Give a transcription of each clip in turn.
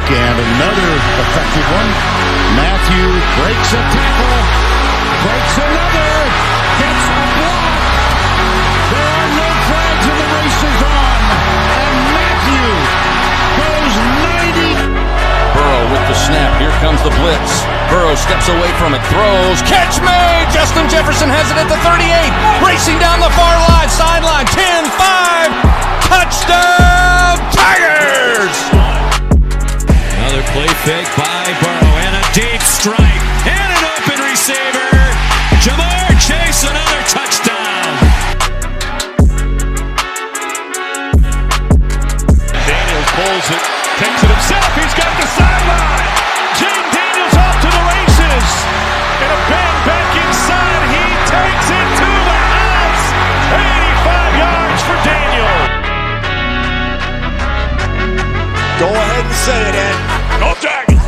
and another effective one. Matthew breaks a tackle, breaks another, gets a block. There are no flags and the race is on. And Matthew goes 90. Burrow with the snap. Here comes the blitz. Burrow steps away from it, throws, catch made! Justin Jefferson has it at the 38, racing down the far line, sideline, 10-5, touchdown Tigers! Another play fake by Burrow, and a deep strike, and an open receiver, Jamar Chase, another touchdown! Daniels pulls it, takes it himself, he's got the sideline! Jane Daniels off to the races, and a bang back inside, he takes it to the house, 85 yards for Daniel. Go ahead and say it, Ed. Go Tigers!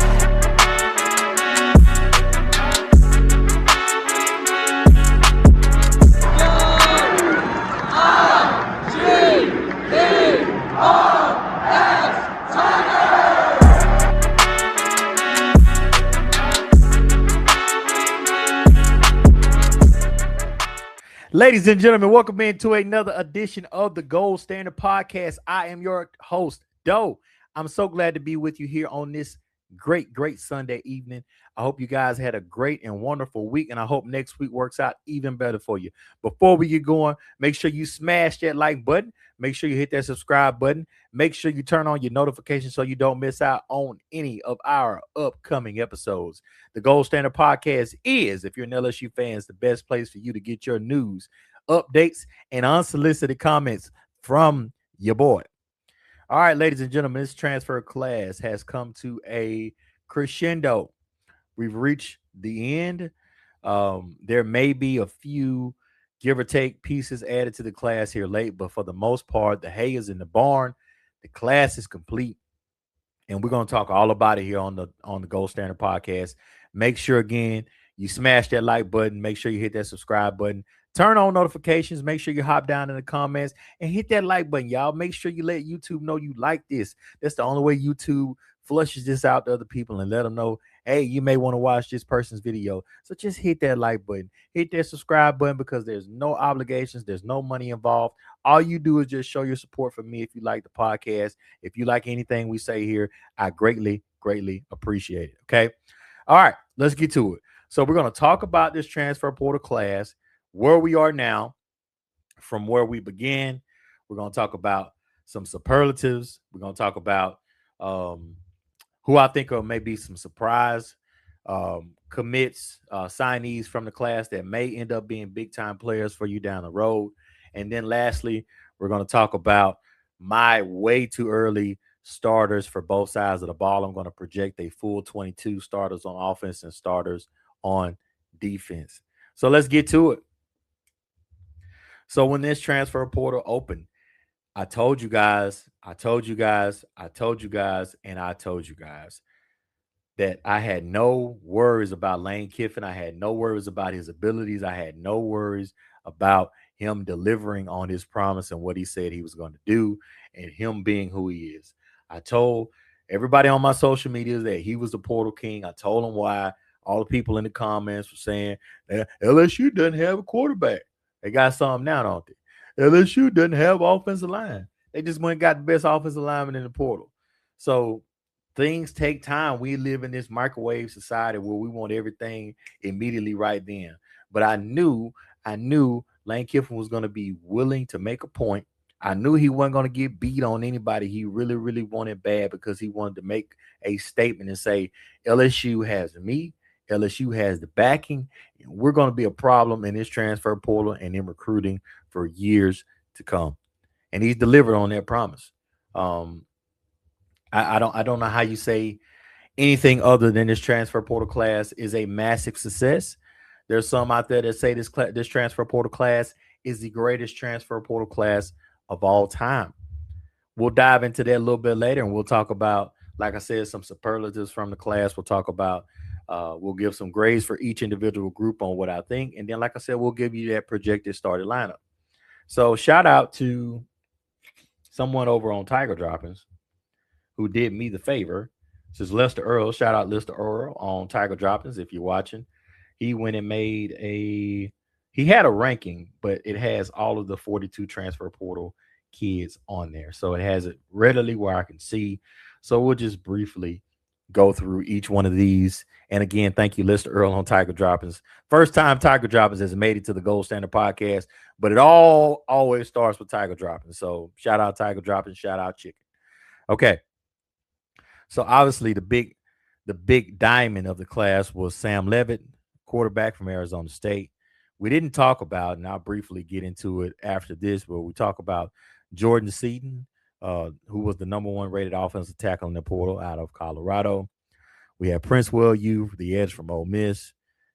Ladies and gentlemen, welcome into another edition of the Geauxld Standard Podcast. I am your host, Doe. I'm so glad to be with you here on this great Sunday evening. I hope you guys had a great and wonderful week, and I hope next week works out even better for you. Before we get going, make sure you smash that like button. Make sure you hit that subscribe button. Make sure you turn on your notifications so you don't miss out on any of our upcoming episodes. The Geauxld Standard Podcast is, if you're an LSU fan, the best place for you to get your news, updates, and unsolicited comments from your boy. All right, ladies and gentlemen, this transfer class has come to a crescendo. We've reached the end. There may be a few give or take pieces added to the class here late, but for the most part, the hay is in the barn. The class is complete, and we're going to talk all about it here on the Geauxld Standard Podcast. Make sure, again, you smash that like button. Make sure you hit that subscribe button. Turn on notifications. Make sure you hop down in the comments and hit that like button, y'all. Make sure you let YouTube know you like this. That's the only way YouTube flushes this out to other people and let them know, hey, you may want to watch this person's video. So just hit that like button. Hit that subscribe button because there's no obligations. There's no money involved. All you do is just show your support for me if you like the podcast. If you like anything we say here, I greatly appreciate it, okay? All right, let's get to it. So we're going to talk about this transfer portal class, where we are now, from where we began. We're going to talk about some superlatives. We're going to talk about who I think are maybe some surprise commits, signees from the class that may end up being big-time players for you down the road. And then lastly, we're going to talk about my way too early starters for both sides of the ball. I'm going to project a full 22 starters on offense and starters on defense. So let's get to it. So when this transfer portal opened, I told you guys that I had no worries about Lane Kiffin. I had no worries about his abilities. I had no worries about him delivering on his promise and what he said he was going to do and him being who he is. I told everybody on my social media that he was the portal king. I told him why. All the people in the comments were saying that LSU doesn't have a quarterback. They got something now, don't they? LSU doesn't have offensive line. They just went and got the best offensive lineman in the portal. So things take time. We live in this microwave society where we want everything immediately right then. But I knew Lane Kiffin was going to be willing to make a point. I knew he wasn't going to get beat on anybody he really wanted bad because he wanted to make a statement and say, LSU has me. LSU has the backing. We're going to be a problem in this transfer portal and in recruiting for years to come. And he's delivered on that promise. I don't know how you say anything other than this transfer portal class is a massive success. There's some out there that say this transfer portal class is the greatest transfer portal class of all time. We'll dive into that a little bit later, and we'll talk about, like I said, some superlatives from the class. We'll talk about we'll give some grades for each individual group on what I think. And then, like I said, we'll give you that projected starting lineup. So shout out to someone over on Tiger Droppings who did me the favor This is Lester Earl. Shout out Lester Earl on Tiger Droppings if you're watching. He went and made he had a ranking, but it has all of the 42 transfer portal kids on there. So it has it readily where I can see. So we'll just briefly go through each one of these. And again, thank you, Lester Earl on Tiger Droppings. First time Tiger Droppings has made it to the Geauxld Standard Podcast, but it always starts with Tiger Droppings. So shout out Tiger Droppings, shout out Chicken. Okay. So obviously the big diamond of the class was Sam Levitt, quarterback from Arizona State. We didn't talk about, and I'll briefly get into it after this, but we talk about Jordan Seaton, who was the number 1 rated offensive tackle in the portal out of Colorado. We have Prince Will, the edge from Ole Miss,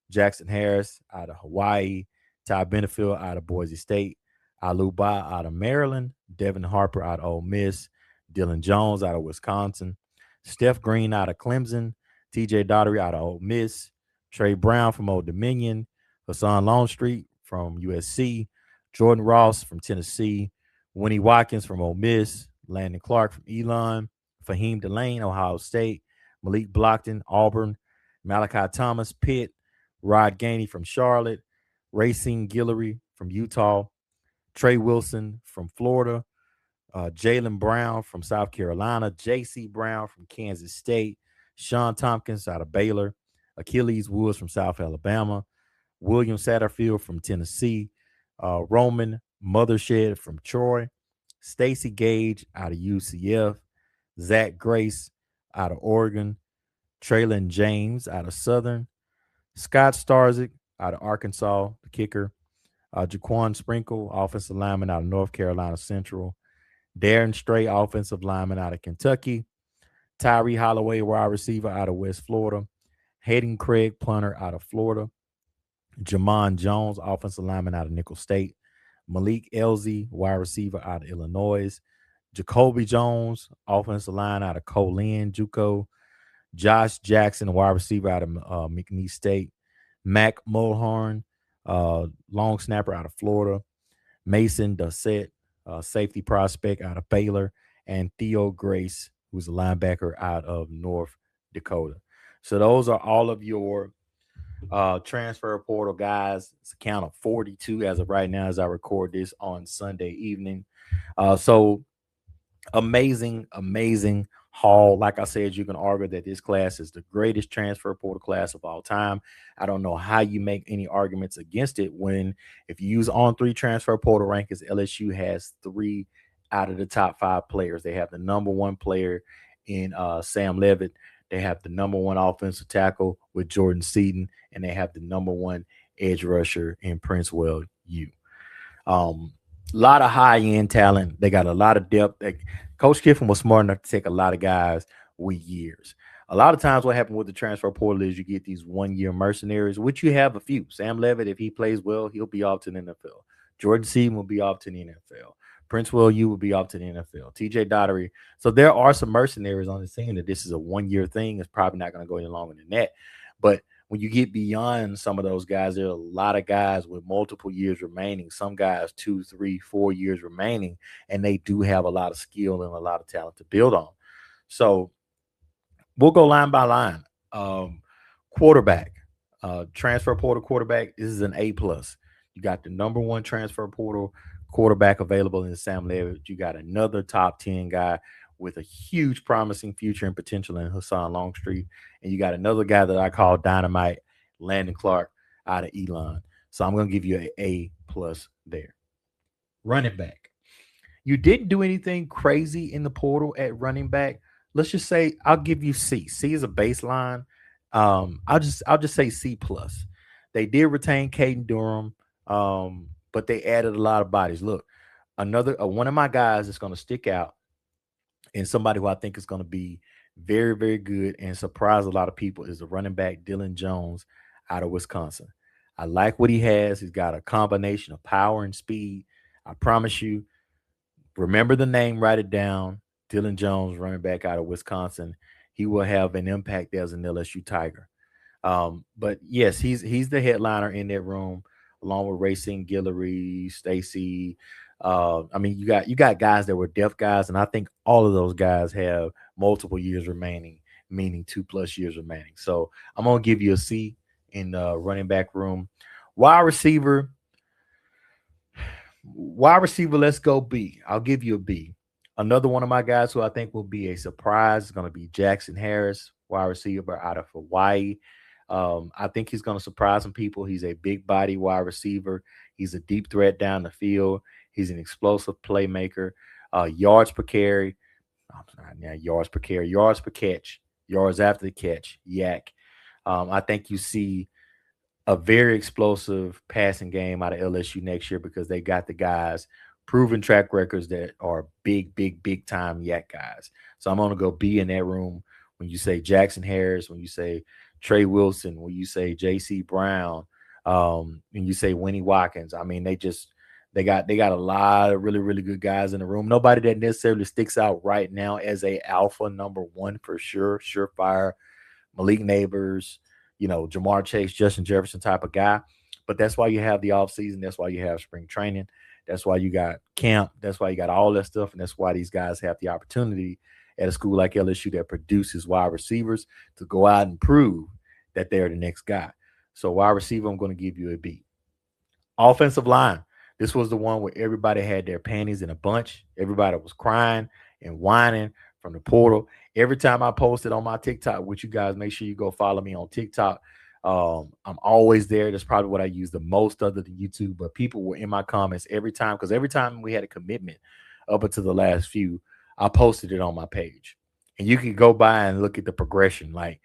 Jackson Harris out of Hawaii, Ty Benefield out of Boise State, Aluba out of Maryland, Devin Harper out of Ole Miss, Dylan Jones out of Wisconsin, Steph Green out of Clemson, TJ Daugherty out of Ole Miss, Trey Brown from Old Dominion, Hassan Longstreet from USC, Jordan Ross from Tennessee, Winnie Watkins from Ole Miss, Landon Clark from Elon, Fahim Delane, Ohio State, Malik Blockton, Auburn, Malachi Thomas, Pitt, Rod Gainey from Charlotte, Racine Guillory from Utah, Trey Wilson from Florida, Jalen Brown from South Carolina, J.C. Brown from Kansas State, Sean Tompkins out of Baylor, Achilles Woods from South Alabama, William Satterfield from Tennessee, Roman Mothershed from Troy, Stacy Gage out of UCF, Zach Grace out of Oregon, Traylon James out of Southern, Scott Starzik out of Arkansas, the kicker, Jaquan Sprinkle, offensive lineman out of North Carolina Central, Darren Stray, offensive lineman out of Kentucky, Tyree Holloway, wide receiver out of West Florida, Hayden Craig, punter out of Florida, Jamon Jones, offensive lineman out of Nicholls State, Malik Elzy, wide receiver out of Illinois, Jacoby Jones, offensive line out of Colin, JUCO, Josh Jackson, wide receiver out of McNeese State, Mac Mulhorn, long snapper out of Florida, Mason Dossett, safety prospect out of Baylor, and Theo Grace, who's a linebacker out of North Dakota. So those are all of your transfer portal guys. It's a count of 42 as of right now as I record this on Sunday evening. So amazing haul. Like I said, you can argue that this class is the greatest transfer portal class of all time. I don't know how you make any arguments against it when, if you use on 3 transfer portal rankings, LSU has 3 out of the top 5 players. They have the number 1 player in Sam Levitt. They have the number 1 offensive tackle with Jordan Seaton, and they have the number 1 edge rusher in Prince Will. A lot of high-end talent. They got a lot of depth. Coach Kiffin was smart enough to take a lot of guys with years. A lot of times what happens with the transfer portal is you get these 1-year mercenaries, which you have a few. Sam Levitt, if he plays well, he'll be off to the NFL. Jordan Seaton will be off to the NFL. Prince Will will be off to the NFL. TJ Daugherty. So there are some mercenaries on the scene that this is a 1-year thing. It's probably not going to go any longer than that. But when you get beyond some of those guys, there are a lot of guys with multiple years remaining. Some guys 2, 3, 4 years remaining, and they do have a lot of skill and a lot of talent to build on. So we'll go line by line. Quarterback, transfer portal quarterback. This is an A+. You got the number 1 transfer portal quarterback available in Sam Levitt. You got another top 10 guy with a huge promising future and potential in Hassan Longstreet. And you got another guy that I call Dynamite, Landon Clark out of Elon. So I'm going to give you an A+ there. Running back. You didn't do anything crazy in the portal at running back. Let's just say I'll give you C. C is a baseline. I'll just say C+. They did retain Caden Durham, but they added a lot of bodies. Look, another one of my guys that's going to stick out and somebody who I think is going to be very, very good and surprise a lot of people is the running back Dylan Jones out of Wisconsin. I like what he has. He's got a combination of power and speed. I promise you, remember the name, write it down. Dylan Jones, running back out of Wisconsin. He will have an impact as an LSU Tiger. But yes, he's the headliner in that room, along with Racing Guillory, Stacy. You got guys that were depth guys, and I think all of those guys have multiple years remaining meaning 2+ years remaining. So I'm going to give you a C in the running back room. Wide receiver, let's go B. I'll give you a B. Another one of my guys who I think will be a surprise is going to be Jackson Harris, wide receiver out of Hawaii. I think he's going to surprise some people. He's a big body wide receiver. He's a deep threat down the field. He's an explosive playmaker. Yards per carry. I'm sorry, now yards per carry, yards per catch, yards after the catch, yak. I think you see a very explosive passing game out of LSU next year because they got the guys proven track records that are big time yak guys. So I'm going to go B in that room when you say Jackson Harris, when you say Trey Wilson, when you say J.C. Brown, when you say Winnie Watkins. I mean, they got a lot of really good guys in the room. Nobody that necessarily sticks out right now as a alpha number one for sure, surefire, Malik Neighbors, Jamar Chase, Justin Jefferson type of guy. But that's why you have the offseason. That's why you have spring training. That's why you got camp. That's why you got all that stuff. And that's why these guys have the opportunity at a school like LSU that produces wide receivers to go out and prove that they're the next guy. So wide receiver, I'm going to give you a B. Offensive line. This was the one where everybody had their panties in a bunch. Everybody was crying and whining from the portal. Every time I posted on my TikTok, which you guys make sure you go follow me on TikTok. I'm always there. That's probably what I use the most other than YouTube. But people were in my comments every time because every time we had a commitment up until the last few, I posted it on my page. And you can go by and look at the progression. Like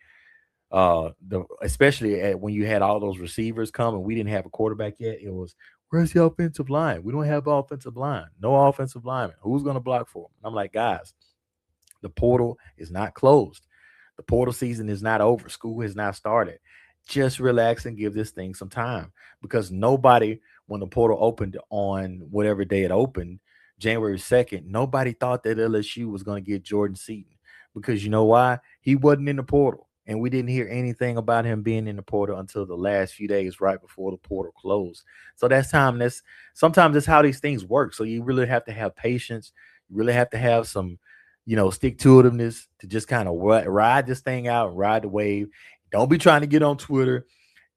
especially when you had all those receivers come and we didn't have a quarterback yet, it was, where's the offensive line? We don't have offensive line. No offensive lineman. Who's going to block for them? I'm like, guys, the portal is not closed. The portal season is not over. School has not started. Just relax and give this thing some time because nobody, when the portal opened on whatever day it opened, January 2nd, nobody thought that LSU was going to get Jordan Seaton because you know why? He wasn't in the portal. And we didn't hear anything about him being in the portal until the last few days right before the portal closed. So sometimes that's how these things work. So you really have to have patience. You really have to have some, stick-to-itiveness to just kind of ride this thing out and ride the wave. Don't be trying to get on Twitter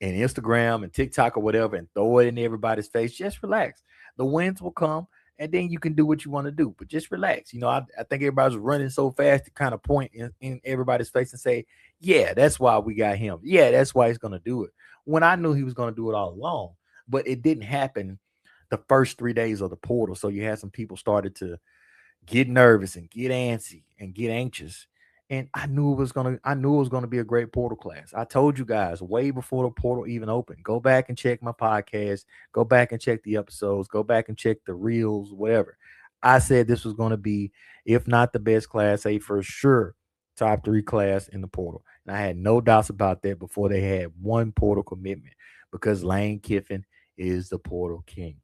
and Instagram and TikTok or whatever and throw it in everybody's face. Just relax. The wins will come. And then you can do what you want to do, but just relax. I think everybody's running so fast to kind of point in everybody's face and say, yeah, that's why we got him. Yeah, that's why he's going to do it. When I knew he was going to do it all along, but it didn't happen the first 3 days of the portal. So you had some people started to get nervous and get antsy and get anxious. And I knew it was going to be a great portal class. I told you guys way before the portal even opened. Go back and check my podcast. Go back and check the episodes. Go back and check the reels, whatever. I said this was going to be, if not the best class, a for sure top 3 class in the portal. And I had no doubts about that before they had one portal commitment because Lane Kiffin is the portal king.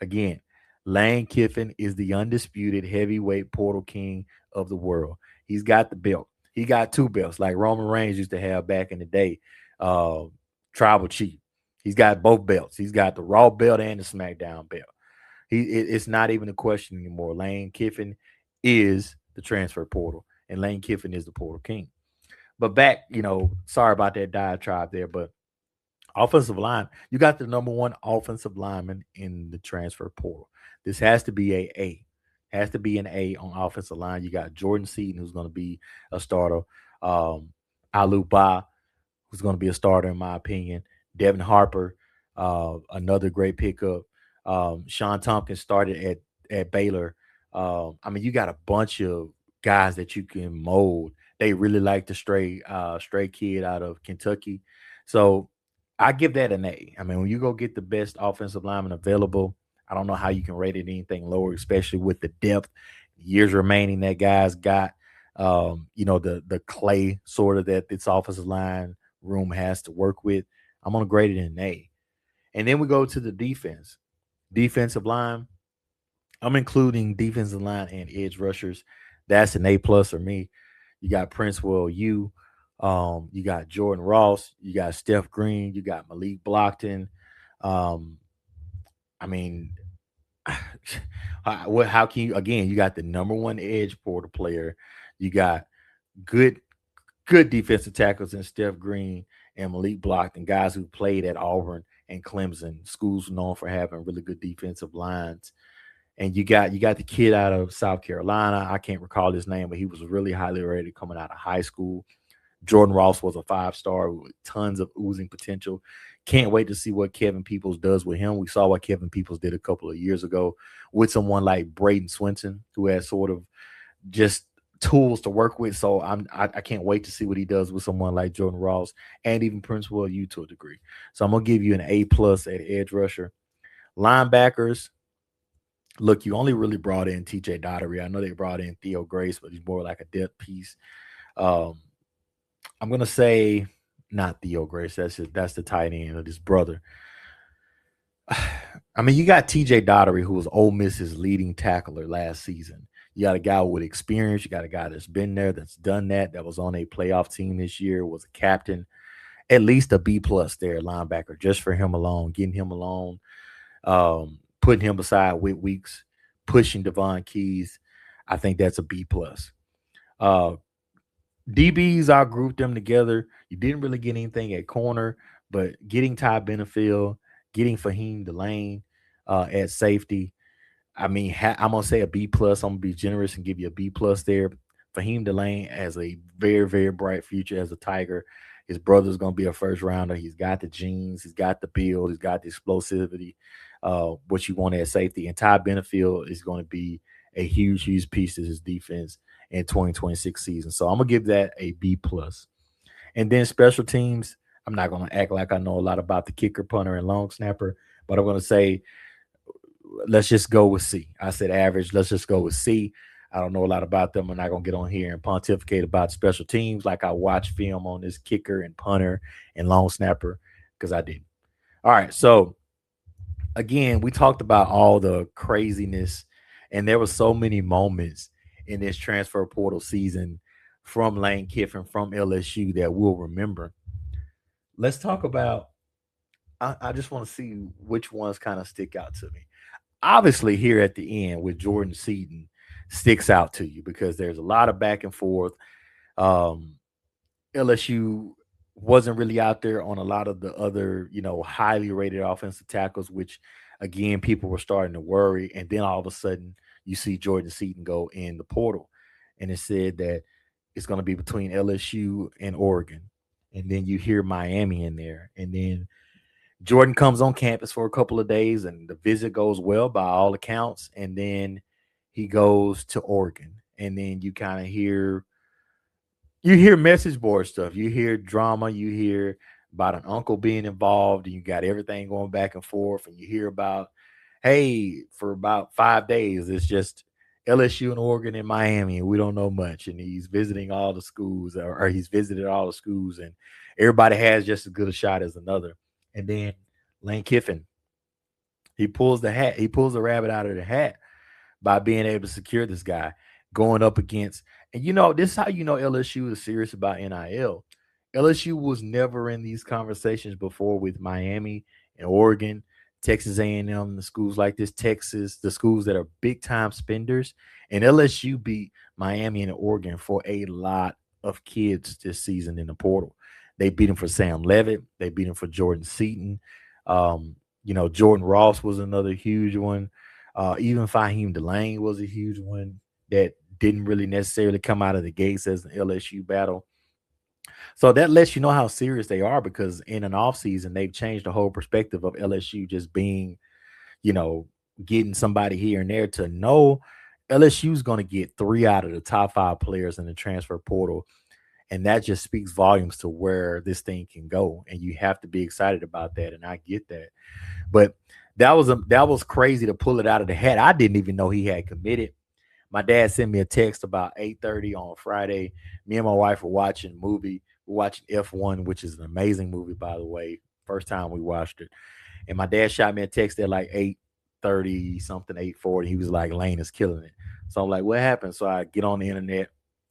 Again, Lane Kiffin is the undisputed heavyweight portal king of the world. He's got the belt. He got 2 belts like Roman Reigns used to have back in the day, tribal chief. He's got both belts. He's got the Raw belt and the SmackDown belt. It's not even a question anymore. Lane Kiffin is the transfer portal, and Lane Kiffin is the portal king. But back, sorry about that diatribe there, but offensive line, you got the number 1 offensive lineman in the transfer portal. This has to be an A. Has to be an A on offensive line. You got Jordan Seaton, who's going to be a starter. Alu Ba, who's going to be a starter, in my opinion. Devin Harper, another great pickup. Sean Tompkins started at Baylor. You got a bunch of guys that you can mold. They really like the stray kid out of Kentucky. So I give that an A. When you go get the best offensive lineman available, I don't know how you can rate it anything lower, especially with the depth, years remaining that guys got, the clay sort of that this offensive line room has to work with. I'm going to grade it an A. And then we go to the defense. Defensive line, I'm including defensive line and edge rushers. That's an A+ for me. You got Prince Will you got Jordan Ross, you got Steph Green, you got Malik Blockton. How can you, again, you got the number 1 edge portal player. You got good good defensive tackles in Steph Green and Malik Blockton, guys who played at Auburn and Clemson, schools known for having really good defensive lines. And you got the kid out of South Carolina. I can't recall his name, but he was really highly rated coming out of high school. Jordan Ross was a 5-star with tons of oozing potential. Can't wait to see what Kevin Peoples does with him. We saw what Kevin Peoples did a couple of years ago with someone like Braden Swinson, who has sort of just tools to work with. So I can't wait to see what he does with someone like Jordan Ross and even Prince Will to a degree. So I'm gonna give you an A+ at edge rusher. Linebackers. Look, you only really brought in TJ Dottery. I know they brought in Theo Grace, but he's more like a depth piece. I'm gonna say not Theo Grace. That's the tight end of his brother. I mean, you got TJ Dottery, who was Ole Miss's leading tackler last season. You got a guy with experience. You got a guy that's been there, that's done that was on a playoff team this year, was a captain. At least a B+ there, linebacker, just for him alone, getting him alone, putting him beside Whit Weeks, pushing Devon Keys. I think that's a B+. DBs, I grouped them together. You didn't really get anything at corner, but getting Ty Benefield, getting Fahim Delane at safety. I mean, I'm going to say a B+. I'm going to be generous and give you a B+ there. Fahim Delane has a very, very bright future as a Tiger. His brother's going to be a first rounder. He's got the genes. He's got the build. He's got the explosivity, what you want at safety. And Ty Benefield is going to be a huge, huge piece to his defense in 2026 season. So I'm going to give that a B+. And then special teams, I'm not going to act like I know a lot about the kicker, punter, and long snapper, but I'm going to say let's just go with C. I said average. Let's just go with C. I don't know a lot about them. I'm not going to get on here and pontificate about special teams like I watch film on this kicker and punter and long snapper because I didn't. All right, so again, we talked about all the craziness, and there were so many moments in this transfer portal season from Lane Kiffin, from LSU that we'll remember. Let's talk about I just want to see which ones kind of stick out to me. Obviously, here at the end with Jordan Seaton sticks out to you because there's a lot of back and forth. LSU wasn't really out there on a lot of the other, highly rated offensive tackles, which, again, people were starting to worry. And then all of a sudden, you see Jordan Seaton go in the portal. And it said that it's going to be between LSU and Oregon. And then you hear Miami in there. And then Jordan comes on campus for a couple of days, and the visit goes well by all accounts. And then he goes to Oregon. And then you kind of hear message board stuff. You hear drama. You hear about an uncle being involved, and you got everything going back and forth. And you hear about, hey, for about 5 days, it's just LSU and Oregon and Miami, and we don't know much. And he's visiting all the schools, or he's visited all the schools, and everybody has just as good a shot as another. And then Lane Kiffin, he pulls the rabbit out of the hat by being able to secure this guy going up against. And, this is how you know LSU is serious about NIL. LSU was never in these conversations before with Miami and Oregon, Texas A&M, the schools like this, Texas, the schools that are big-time spenders. And LSU beat Miami and Oregon for a lot of kids this season in the portal. They beat him for Sam Levitt. They beat him for Jordan Seaton. Jordan Ross was another huge one. Even Fahim Delane was a huge one that didn't really necessarily come out of the gates as an LSU battle. So that lets you know how serious they are, because in an offseason, they've changed the whole perspective of LSU just being, getting somebody here and there to know LSU's going to get 3 out of the top 5 players in the transfer portal. And that just speaks volumes to where this thing can go. And you have to be excited about that. And I get that. But that was crazy to pull it out of the hat. I didn't even know he had committed. My dad sent me a text about 8:30 on Friday. Me and my wife were watching a movie. We're watching F1, which is an amazing movie, by the way. First time we watched it. And my dad shot me a text at like 8:30 something, 8:40. He was like, Lane is killing it. So I'm like, what happened? So I get on the internet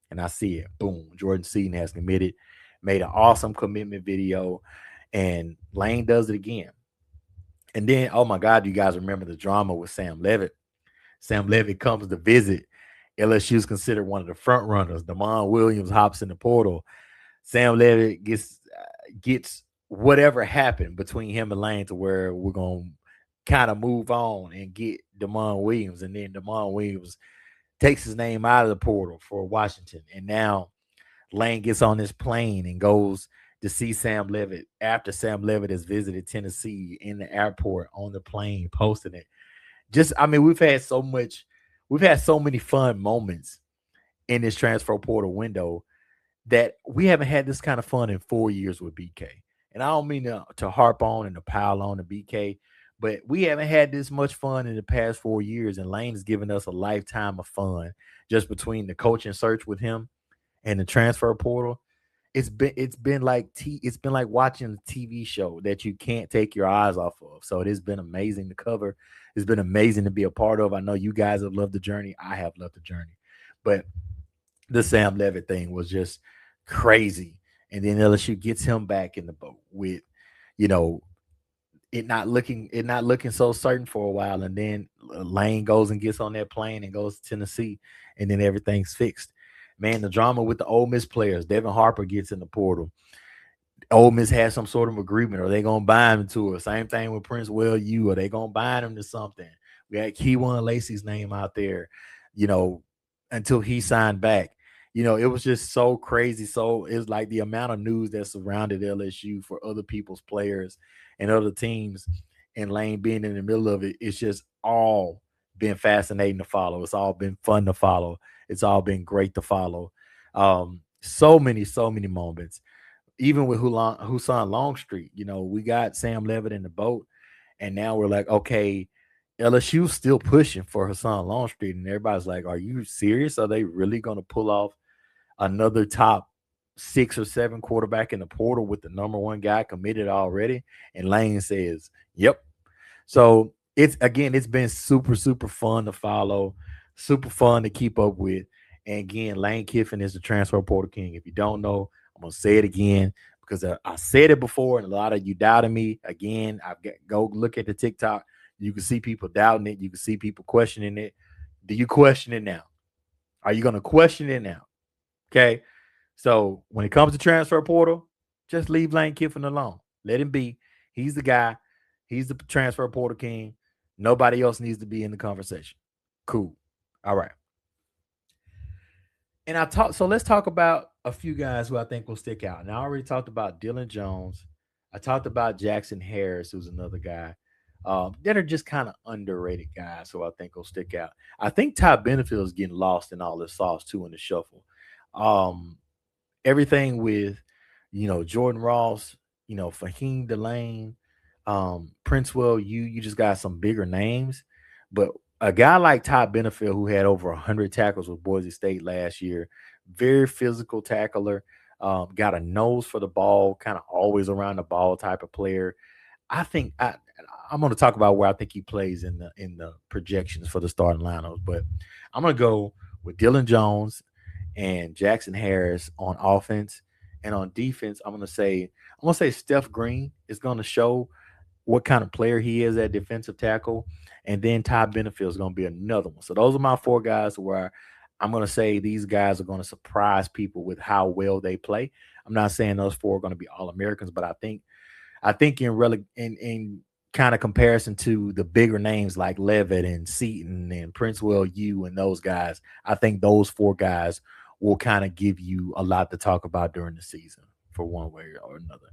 and I see it. Boom. Jordan Seaton has committed, made an awesome commitment video, and Lane does it again. And then, oh my God, you guys remember the drama with Sam Levitt. Sam Levitt comes to visit. LSU is considered one of the front runners. Damon Williams hops in the portal. Sam Levitt gets whatever happened between him and Lane to where we're gonna kind of move on and get Damon Williams, and then Damon Williams takes his name out of the portal for Washington, and now Lane gets on this plane and goes to see Sam Levitt after Sam Levitt has visited Tennessee in the airport on the plane, posting it. We've had so many fun moments in this transfer portal window that we haven't had this kind of fun in 4 years with BK. And I don't mean to harp on and to pile on to BK, but we haven't had this much fun in the past 4 years, and Lane's given us a lifetime of fun just between the coaching search with him and the transfer portal. It's been like watching a TV show that you can't take your eyes off of. So it has been amazing to cover. It's been amazing to be a part of. I know you guys have loved the journey. I have loved the journey. But the Sam Levitt thing was just crazy. And then LSU gets him back in the boat with, it not looking so certain for a while. And then Lane goes and gets on that plane and goes to Tennessee, and then everything's fixed. Man, the drama with the Ole Miss players. Devin Harper gets in the portal. Ole Miss has some sort of agreement. Are they going to bind him to it? Same thing with Prince Will U. Are they going to bind him to something? We had Keywan Lacey's name out there, until he signed back. It was just so crazy. So it was like the amount of news that surrounded LSU for other people's players and other teams, and Lane being in the middle of it. It's just all been fascinating to follow. It's all been fun to follow. It's all been great to follow. So many moments. Even with Husan Longstreet, we got Sam Levitt in the boat, and now we're like, okay, LSU's still pushing for Husan Longstreet, and everybody's like, are you serious? Are they really going to pull off another top 6 or 7 quarterback in the portal with the number 1 guy committed already? And Lane says, yep. So it's been super, super fun to follow, super fun to keep up with. And again, Lane Kiffin is the transfer portal king. If you don't know, I'm going to say it again because I said it before and a lot of you doubted me. Again, go look at the TikTok. You can see people doubting it. You can see people questioning it. Do you question it now? Are you going to question it now? Okay. So when it comes to transfer portal, just leave Lane Kiffin alone. Let him be. He's the guy. He's the transfer portal king. Nobody else needs to be in the conversation. Cool. All right. And so let's talk about a few guys who I think will stick out. Now, I already talked about Dylan Jones. I talked about Jackson Harris, who's another guy. That are just kind of underrated guys who I think will stick out. I think Ty Benefield is getting lost in all this sauce too in the shuffle. Everything with, Jordan Ross, Fahim Delane, Prince Will, you just got some bigger names. But a guy like Ty Benefield, who had over 100 tackles with Boise State last year, very physical tackler, got a nose for the ball, kind of always around the ball type of player. I think I'm going to talk about where I think he plays in the projections for the starting lineups, but I'm going to go with Dylan Jones and Jackson Harris on offense, and on defense, I'm going to say Steph Green is going to show what kind of player he is at defensive tackle, and then Ty Benefield is going to be another one. So those are my 4 guys where I'm going to say these guys are going to surprise people with how well they play. I'm not saying those 4 are going to be All-Americans, but I think in kind of comparison to the bigger names like Levitt and Seaton and Prince Will U and those guys, I think those 4 guys will kind of give you a lot to talk about during the season for one way or another.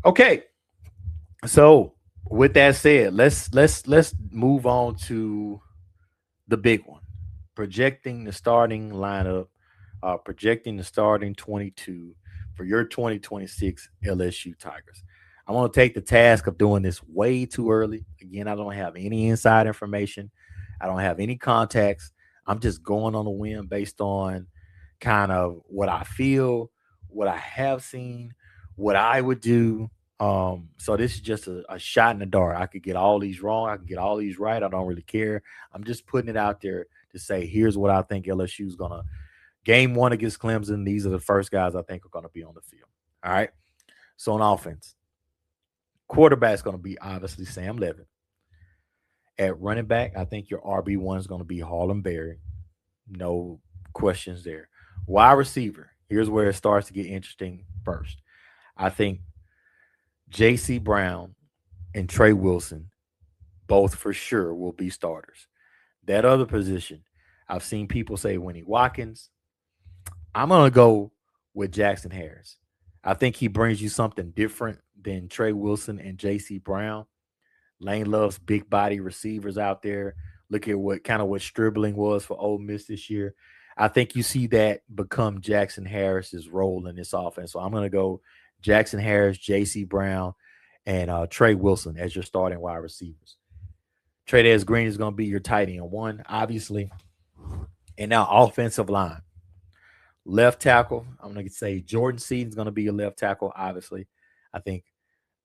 Okay. So with that said, let's move on to the big one. Projecting the starting lineup, projecting the starting 22 for your 2026 LSU Tigers. I'm going to take the task of doing this way too early. Again, I don't have any inside information. I don't have any contacts. I'm just going on a whim based on kind of what I feel, what I have seen, what I would do. So this is just a shot in the dark. I could get all these wrong. I can get all these right. I don't really care. I'm just putting it out there to say, here's what I think LSU is going to game 1 against Clemson. These are the first guys I think are going to be on the field. All right. So on offense, quarterback is going to be obviously Sam Levitt. At running back, I think your RB1 is going to be Harlem Berry. No questions there. Wide receiver, Here's where it starts to get interesting first. I think J.C. Brown and Trey Wilson both for sure will be starters. That other position, I've seen people say Winnie Watkins. I'm going to go with Jackson Harris. I think he brings you something different than Trey Wilson and J.C. Brown. Lane loves big body receivers out there. Look at what Stribling was for Ole Miss this year. I think you see that become Jackson Harris's role in this offense. So I'm going to go Jackson Harris, J.C. Brown, and Trey Wilson as your starting wide receivers. Tre'Davious Green is going to be your tight end one, obviously. And now offensive line. Left tackle, I'm going to say Jordan Seaton is going to be your left tackle, obviously. I think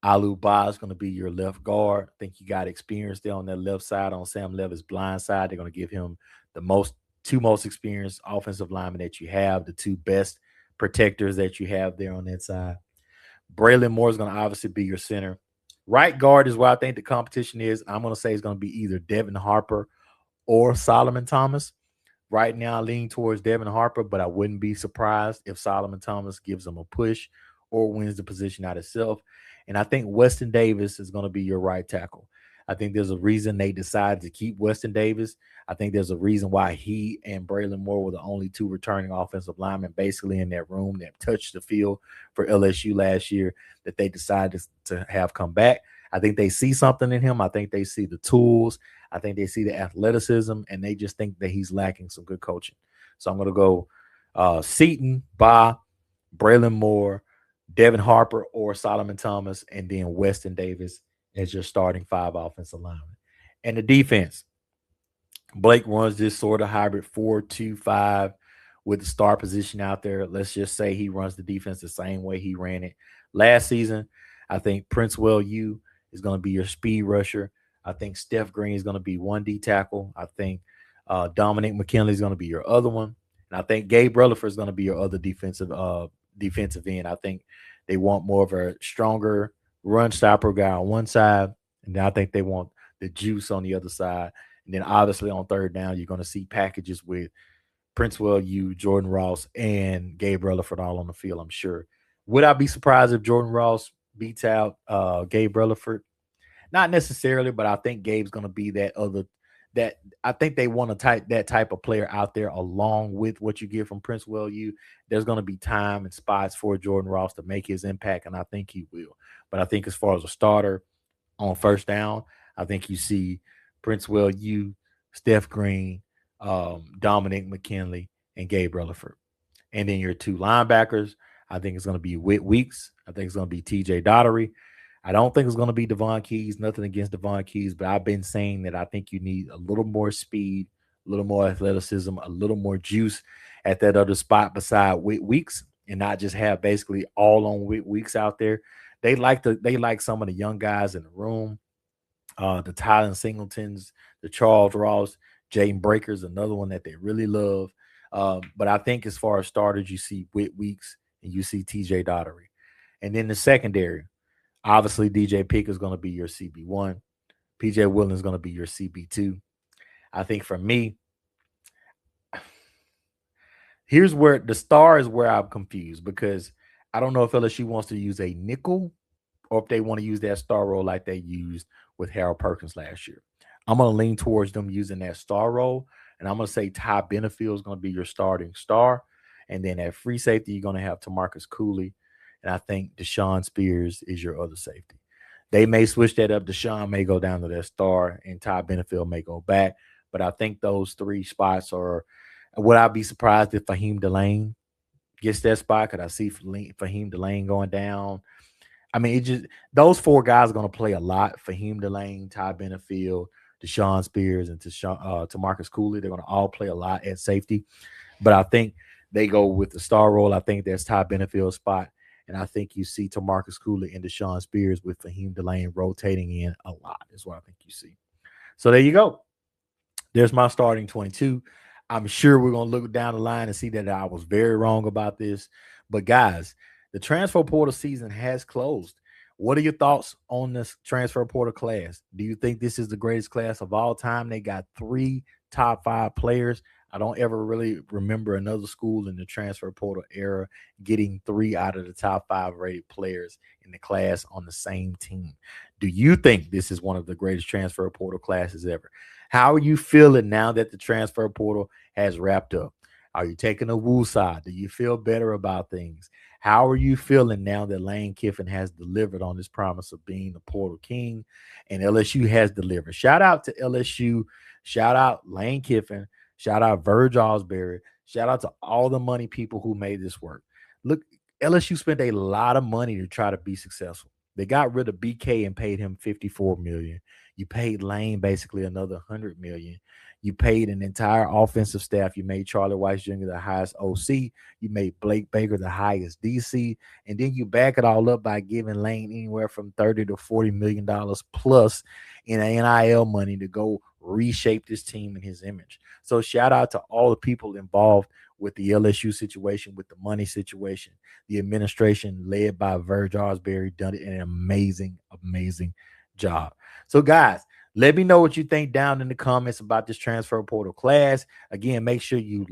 Alu Ba is going to be your left guard. I think you got experience there on that left side on Sam Levis' blind side. They're going to give him the two most experienced offensive linemen that you have, the two best protectors that you have there on that side. Braylon Moore is going to obviously be your center. Right guard is where I think the competition is. I'm going to say it's going to be either Devin Harper or Solomon Thomas. Right now, I lean towards Devin Harper, but I wouldn't be surprised if Solomon Thomas gives him a push or wins the position out himself. And I think Weston Davis is going to be your right tackle. I think there's a reason they decided to keep Weston Davis. I think there's a reason why he and Braylon Moore were the only two returning offensive linemen basically in that room that touched the field for LSU last year that they decided to have come back. I think they see something in him. I think they see the tools. I think they see the athleticism, and they just think that he's lacking some good coaching. So I'm going to go Seaton, Ba, Braylon Moore, Devin Harper, or Solomon Thomas, and then Weston Davis as your starting 5 offensive linemen. And the defense, Blake runs this sort of hybrid 4-2-5 with the star position out there. Let's just say he runs the defense the same way he ran it last season. I think Prince Well-U is going to be your speed rusher. I think Steph Green is going to be 1D tackle. I think Dominic McKinley is going to be your other one. And I think Gabe Rutherford is going to be your other defensive end. I think they want more of a stronger run stopper guy on one side. And then I think they want the juice on the other side. And then obviously on third down, you're going to see packages with Prince Well-U, Jordan Ross, and Gabe Rutherford all on the field, I'm sure. Would I be surprised if Jordan Ross beats out Gabe Rutherford? Not necessarily, but I think Gabe's going to be that I think they want that type of player out there along with what you get from Prince Well-U. There's going to be time and spots for Jordan Ross to make his impact, and I think he will. But I think as far as a starter on first down, I think you see Prince Well-U, Steph Green, Dominic McKinley, and Gabe Rutherford. And then your 2 linebackers, I think it's going to be Whit Weeks. I think it's going to be TJ Daugherty. I don't think it's going to be Devon Keys. Nothing against Devon Keys, but I've been saying that I think you need a little more speed, a little more athleticism, a little more juice at that other spot beside Whit Weeks, and not just have basically all on Whit Weeks out there. They like some of the young guys in the room, the Tylen Singletons, the Charles Ross, Jaden Breaker's another one that they really love. But I think as far as starters, you see Whit Weeks and you see TJ Daugherty. And then the secondary, obviously DJ Pick is going to be your CB1. PJ Willen is going to be your CB2. I think for me, here's where the star is where I'm confused because I don't know if LSU wants to use a nickel or if they want to use that star role like they used with Harold Perkins last year. I'm going to lean towards them using that star role, and I'm going to say Ty Benefield is going to be your starting star. And then at free safety, you're going to have Tamarcus Cooley, and I think Deshaun Spears is your other safety. They may switch that up. Deshaun may go down to that star, and Ty Benefield may go back. But I think those 3 spots are – would I be surprised if Fahim Delane gets that spot? Could I see Fahim Delane going down? I mean, those 4 guys are going to play a lot. Fahim Delane, Ty Benefield, Deshaun Spears, and Tamarcus Cooley. They're going to all play a lot at safety. But I think they go with the star role. I think that's Ty Benefield's spot. And I think you see Tamarcus Cooley and Deshaun Spears with Fahim Delane rotating in a lot is what I think you see. So there you go. There's my starting 22. I'm sure we're going to look down the line and see that I was very wrong about this. But, guys, the transfer portal season has closed. What are your thoughts on this transfer portal class? Do you think this is the greatest class of all time? They got 3 top 5 players. I don't ever really remember another school in the transfer portal era getting 3 out of the top 5 rated players in the class on the same team. Do you think this is one of the greatest transfer portal classes ever? How are you feeling now that the transfer portal has wrapped up? Are you taking a woo side? Do you feel better about things? How are you feeling now that Lane Kiffin has delivered on this promise of being the portal king and LSU has delivered? Shout out to LSU. Shout out Lane Kiffin. Shout out Verge Osbury. Shout out to all the money people who made this work. Look, LSU spent a lot of money to try to be successful. They got rid of BK and paid him $54 million. You paid Lane basically another $100 million. You paid an entire offensive staff. You made Charlie Weiss Jr. the highest OC. You made Blake Baker the highest DC. And then you back it all up by giving Lane anywhere from $30 to $40 million plus in NIL money to go reshape this team in his image. So shout out to all the people involved with the LSU situation, with the money situation. The administration led by Verge Osbury done an amazing, amazing job. So guys, let me know what you think down in the comments about this transfer portal class. Again, make sure you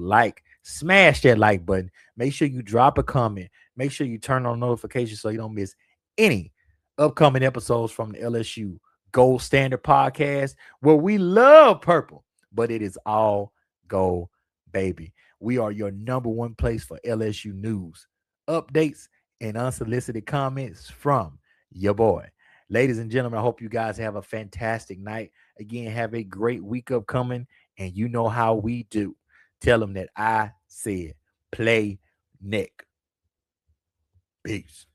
smash that like button. Make sure you drop a comment. Make sure you turn on notifications so you don't miss any upcoming episodes from the LSU Geauxld Standard Podcast, where we love purple, but it is all gold, baby. We are your number one place for LSU news, updates, and unsolicited comments from your boy. Ladies and gentlemen, I hope you guys have a fantastic night. Again, have a great week upcoming, and you know how we do. Tell them that I said play Nick. Peace.